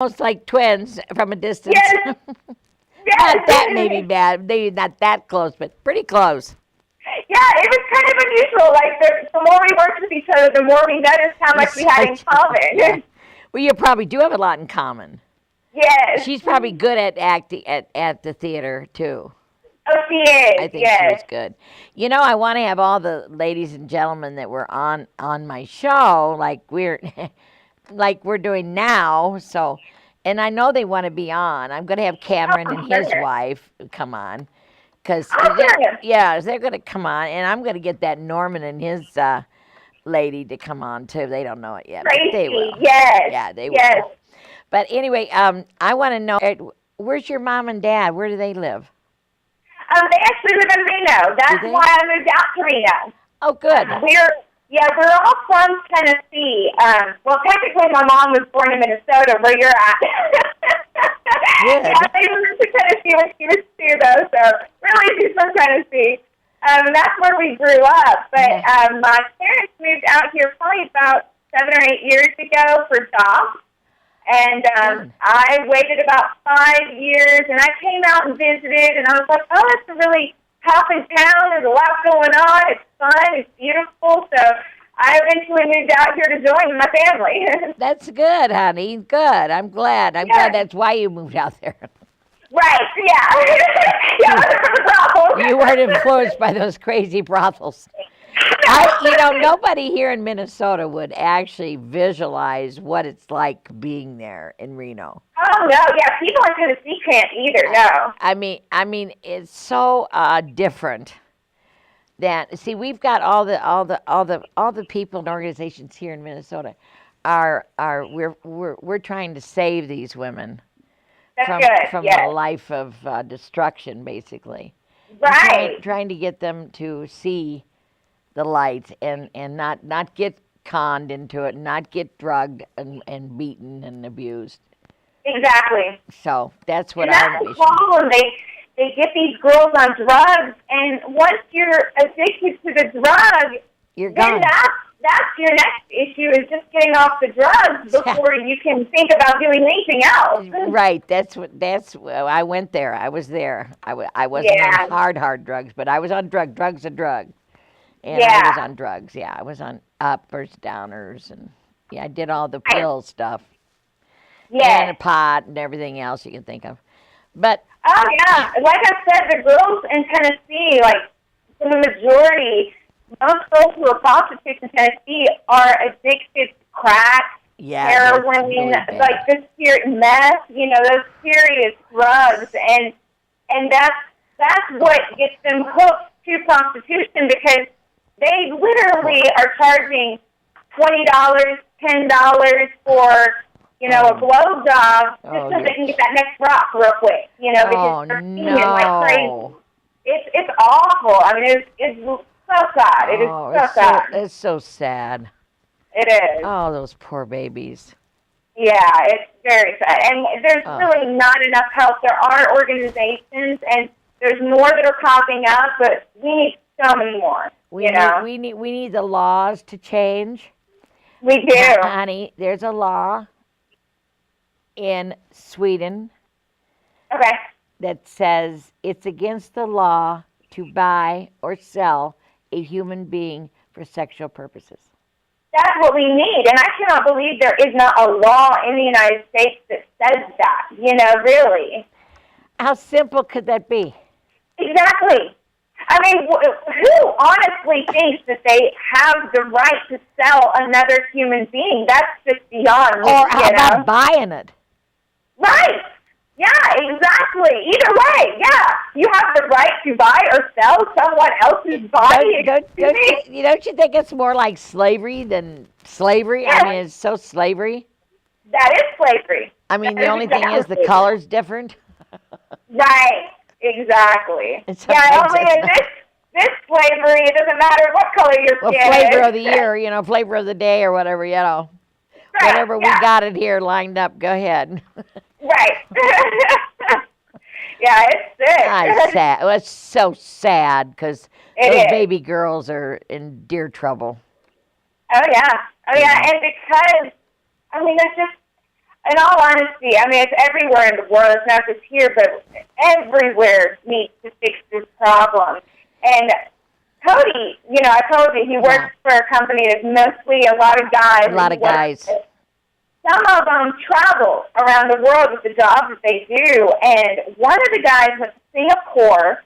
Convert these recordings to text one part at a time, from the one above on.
almost like twins from a distance. Yes, Not that yes. maybe bad, maybe not that close, but pretty close. Yeah, it was kind of unusual. Like the more we worked with each other, the more we noticed how much we had in Yeah. common. Well, you probably do have a lot in common. Yes. She's probably good at acting at the theater too. Oh, she I is. think she is Yes. good. You know, I want to have all the ladies and gentlemen that were on my show, like we're doing now. So, and I know they want to be on. I'm going to have Cameron Oh, and his goodness. wife come on, because Awesome. yeah, they're going to come on, and I'm going to get that Norman and his lady to come on too. They don't know it yet, but they Tracy. will. Yes. Yeah, they Yes. will. But anyway, I want to know, where's your mom and dad? Where do they live? They actually live in Reno. Do That's they? why I moved out to Reno. Oh, good. We're all from Tennessee. Well, technically, my mom was born in Minnesota, where you're at. Good. Yeah, they moved to Tennessee when she was 2, though. So really, she's from Tennessee. And that's where we grew up. But Yeah. my parents moved out here probably about 7 or 8 years ago for jobs. And Good. I waited about 5 years, and I came out and visited, and I was like, oh, it's a really hopping town. There's a lot going on. It's fun. It's beautiful. So I eventually moved out here to join my family. That's good, honey. Good. I'm glad. I'm glad that's why you moved out there. Right, yeah. Yeah, that's the problem. You weren't influenced by those crazy brothels. Nobody here in Minnesota would actually visualize what it's like being there in Reno. Oh, no, yeah, people in Tennessee can't either, no. I mean, it's so different. That see, we've got all the people and organizations here in Minnesota we're trying to save these women That's from good, from yes. a life of destruction, basically. Right. Trying to get them to see the light and not get conned into it, not get drugged and beaten and abused. Exactly. So that's what And that's our the mission. problem. They get these girls on drugs, and once you're addicted to the drug, You're then gone. that's your next issue is just getting off the drugs before you can think about doing anything else. Right. I went there. I was there. I wasn't Yeah. on hard drugs, but I was on drugs a drug. And I Yeah. was on drugs. Yeah, I was on uppers, downers, and yeah, I did all the Right. pill stuff and Yes. a pot and everything else you can think of. But Oh, yeah. Like I said, the girls in Tennessee, like, the majority, most girls who are prostitutes in Tennessee are addicted to crack, yeah, that's heroin, really bad. like this serious meth, those serious drugs, and that's what gets them hooked to prostitution because they literally are charging $20, $10 for a blow job just so they can get that next rock real quick, because they're seeing it like crazy. No. It's awful. I mean, it's so sad. It is Oh, so sad. it's so sad. It is. Oh, those poor babies. Yeah, it's very sad. And there's Oh. really not enough help. There are organizations, and there's more that are popping up, but we need so many more. We need the laws to change. We do. Honey, there's a law in Sweden Okay. that says it's against the law to buy or sell a human being for sexual purposes. That's what we need. And I cannot believe there is not a law in the United States that says that, really. How simple could that be? Exactly. I mean, who honestly thinks that they have the right to sell another human being? That's just beyond me, Or how about buying it? Right. Yeah, exactly. Either way, yeah. You have the right to buy or sell someone else's body. Don't you think it's more like slavery than slavery? Yes. I mean, it's so slavery. That is slavery. I mean, That the is only thing is the exactly. color's different. Right. Exactly. It's Yeah, sometimes only in this slavery, it doesn't matter what color your Well, skin flavor is. of the year, flavor of the day or whatever, Right, Whatever yeah. we got it here lined up. Go ahead. Right. Yeah, it's sick. Sad. Well, it's so sad because It those is. baby girls are in dear trouble. Oh, yeah. And because, I mean, there's just, in all honesty, I mean, it's everywhere in the world. It's not just here, but everywhere needs to fix this problem. And Cody, you know, I told you, he works for a company that's mostly a lot of guys. A lot of guys. Some of them travel around the world with the jobs that they do. And one of the guys went to Singapore,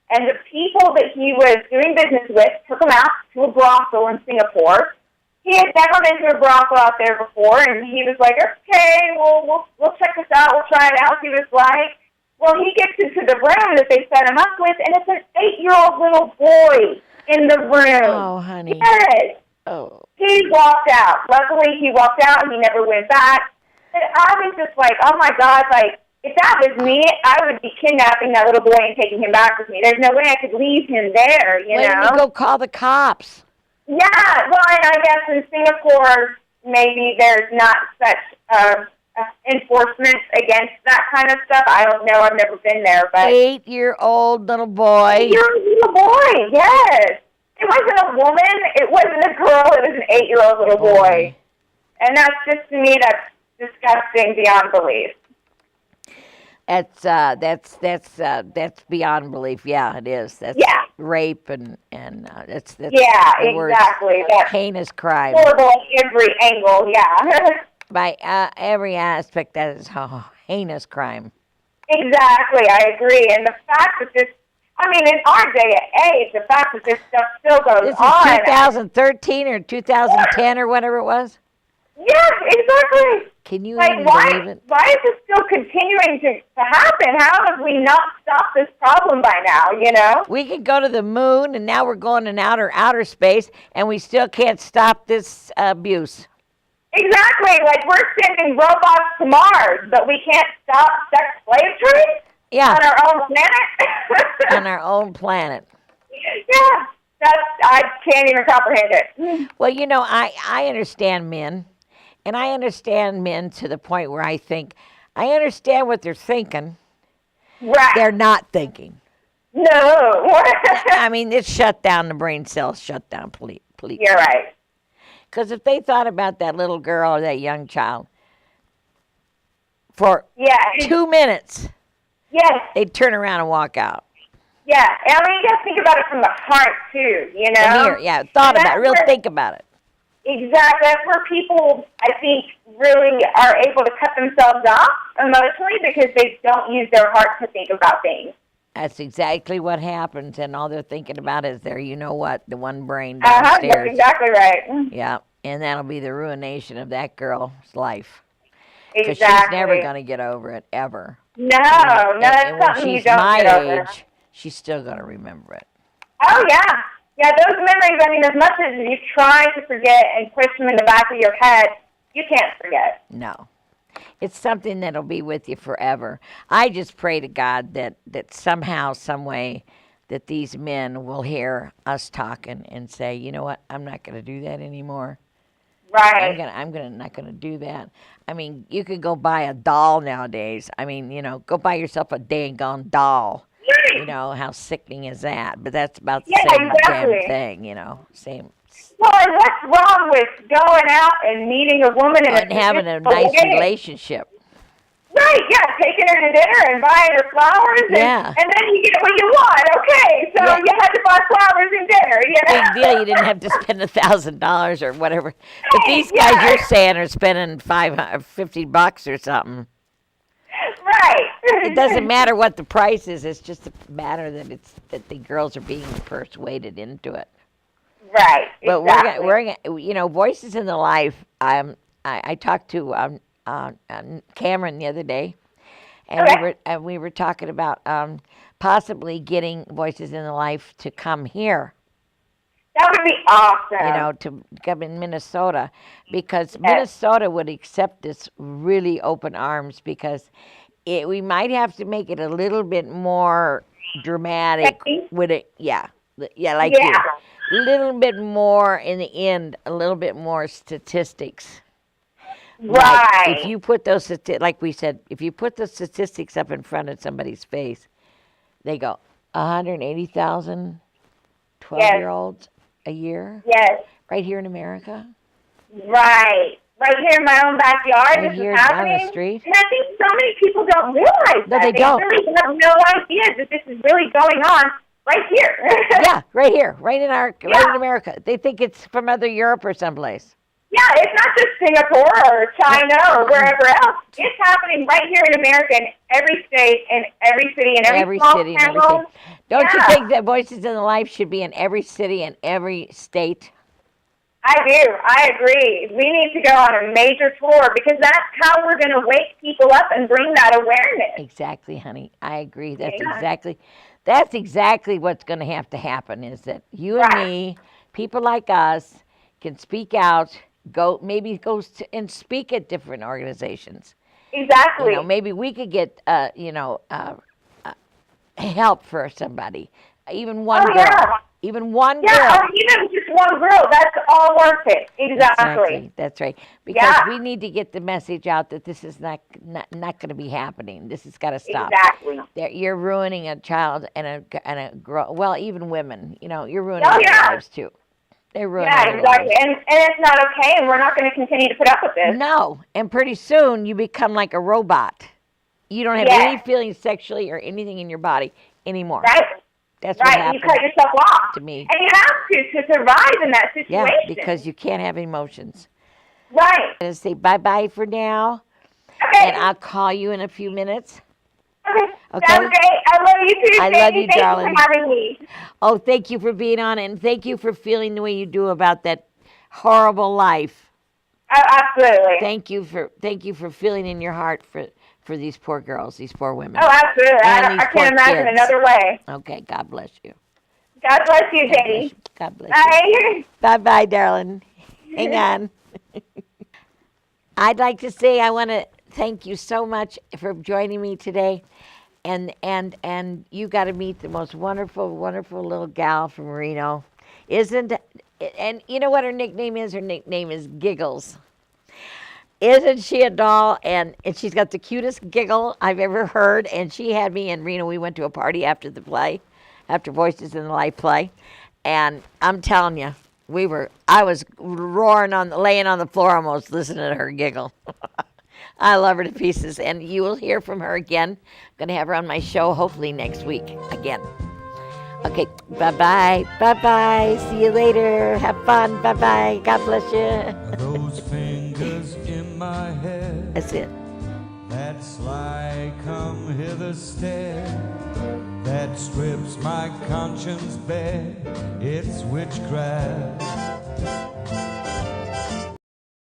and the people that he was doing business with took him out to a brothel in Singapore. He had never been to a brothel out there before, and he was like, okay, we'll check this out. We'll try it out, see what it's like. Well, he gets into the room that they set him up with, and it's an 8-year-old little boy in the room. Oh, honey. Yes. Oh. He walked out. Luckily, he walked out, and he never went back. And I was just like, oh, my God, like, if that was me, I would be kidnapping that little boy and taking him back with me. There's no way I could leave him there, you know? Why didn't you go call the cops? Yeah, well, and I guess in Singapore, maybe there's not such enforcement against that kind of stuff. I don't know. I've never been there, but 8-year-old little boy. 8-year-old little boy, yes. It wasn't a woman. It wasn't a girl. It was an 8-year-old little boy. And that's just, to me, that's disgusting beyond belief. That's beyond belief. Yeah, it is. That's rape and that's exactly. That's heinous crime. horrible at every angle. Yeah. By every aspect, that is a heinous crime. Exactly, I agree. And the fact that this, I mean, in our day and age, the fact that this stuff still goes This is on. 2013 or 2010 or whatever it was? Yes, exactly. Can you like, even believe it? Why is this still continuing to happen? How have we not stopped this problem by now, you know? We could go to the moon, and now we're going in outer space, and we still can't stop this abuse. Exactly. Like, we're sending robots to Mars, but we can't stop sex slave trade? Yeah. On our own planet? On our own planet. Yeah. I can't even comprehend it. Well, you know, I understand men. And I understand men to the point where I think, I understand what they're thinking. Right. They're not thinking. No. I mean, it's shut down, the brain cells shut down, please. You're right. Because if they thought about that little girl or that young child for 2 minutes, they'd turn around and walk out. Yeah. I mean, you got to think about it from the heart, too, you know? Thought about it, think about it. Exactly. That's where people, I think, really are able to cut themselves off emotionally because they don't use their heart to think about things. That's exactly what happens, and all they're thinking about is their, you know what, the one brain downstairs. That's exactly right. Yeah, and that'll be the ruination of that girl's life. Exactly. Because she's never going to get over it, ever. No, that's and something when you she's don't my get over. age, she's still going to remember it. Oh, yeah. Yeah, those memories, I mean, as much as you try to forget and push them in the back of your head, you can't forget. No. It's something that'll be with you forever. I just pray to God that somehow, some way, that these men will hear us talking and say, you know what, I'm not going to do that anymore. Right. I'm not going to do that. I mean, you could go buy a doll nowadays. I mean, you know, go buy yourself a dang-gone doll. You know, how sickening is that? But that's about the same damn thing, you know, same. Well, and what's wrong with going out and meeting a woman and having a nice relationship? Right, yeah, taking her to dinner and buying her flowers, and then you get what you want. Okay, so you had to buy flowers and dinner, you know? Big deal, you didn't have to spend $1,000 or whatever. But these guys you're saying are spending $50 or something. Right. It doesn't matter what the price is. It's just a matter that the girls are being persuaded into it. Right. But exactly. we're you know, Voices in the Life. I talked to Cameron the other day, and we were talking about possibly getting Voices in the Life to come here. That would be awesome. You know, to come in Minnesota, because Minnesota would accept this really open arms, because we might have to make it a little bit more dramatic with it. Yeah, like you. A little bit more in the end, a little bit more statistics. Right. Like if you put those, like we said, if you put the statistics up in front of somebody's face, they go, 180,000 12-year-olds a year? Yes. Right here in America? Right. right here in my own backyard. Right This here is on happening. the street. And I think so many people don't realize No, that. they don't. Really have no idea that this is really going on right here. Yeah, right here, right in Yeah. America. They think it's from other Europe or someplace. Yeah, it's not just Singapore or China or wherever else. It's happening right here in America, in every state, in every city, in every small city, and every town. state. Don't you Yeah. think that Voices in the Life should be in every city and every state? I do. I agree. We need to go on a major tour because that's how we're going to wake people up and bring that awareness. Exactly, honey. I agree. Yeah. That's exactly what's going to have to happen. Is that you and Right. me, people like us, can speak out, and speak at different organizations. Exactly. You know, maybe we could get help for somebody, even one girl, yeah. even one Yeah, girl. or even just one girl. That's all worth it. Exactly. That's right. Because Yeah. we need to get the message out that this is not going to be happening. This has got to stop. Exactly. That you're ruining a child and a girl. Well, even women. You know, you're ruining Oh, their yeah. lives too. They're ruining Yeah, their exactly. lives. And it's not okay, and we're not going to continue to put up with this. No, and pretty soon you become like a robot. You don't have Yes. any feelings sexually or anything in your body anymore. Right? That's what Right. You happened cut yourself off. to me. And you have to survive in that Yeah, situation. because you can't have emotions. Right. I'm going to say bye-bye for now, Okay. and I'll call you in a few minutes. Okay. Okay. Sounds great. I love you too, I Sadie. love you, Thank darling. you for having me. Oh, thank you for being on, and thank you for feeling the way you do about that horrible life. Absolutely. Thank you for feeling in your heart for these poor girls, these poor women. Oh, absolutely. And I these poor can't imagine kids. another way. Okay, God bless you. God bless you, God bless Sadie. you. God bless you. Bye. Bye-bye, darling. Hang on. I'd like to say I want to thank you so much for joining me today. And you got to meet the most wonderful, wonderful little gal from Reno. And you know what her nickname is? Her nickname is Giggles. Isn't she a doll? And she's got the cutest giggle I've ever heard. And she had me in Reno. We went to a party after the play, after Voices in the Life play. And I'm telling you, I was laying on the floor almost listening to her giggle. I love her to pieces. And you will hear from her again. I'm going to have her on my show hopefully next week again. Okay, bye-bye. Bye-bye. See you later. Have fun. Bye-bye. God bless you. Those fingers in my head, That's it. that sly come hither stare, that strips my conscience bare, it's witchcraft.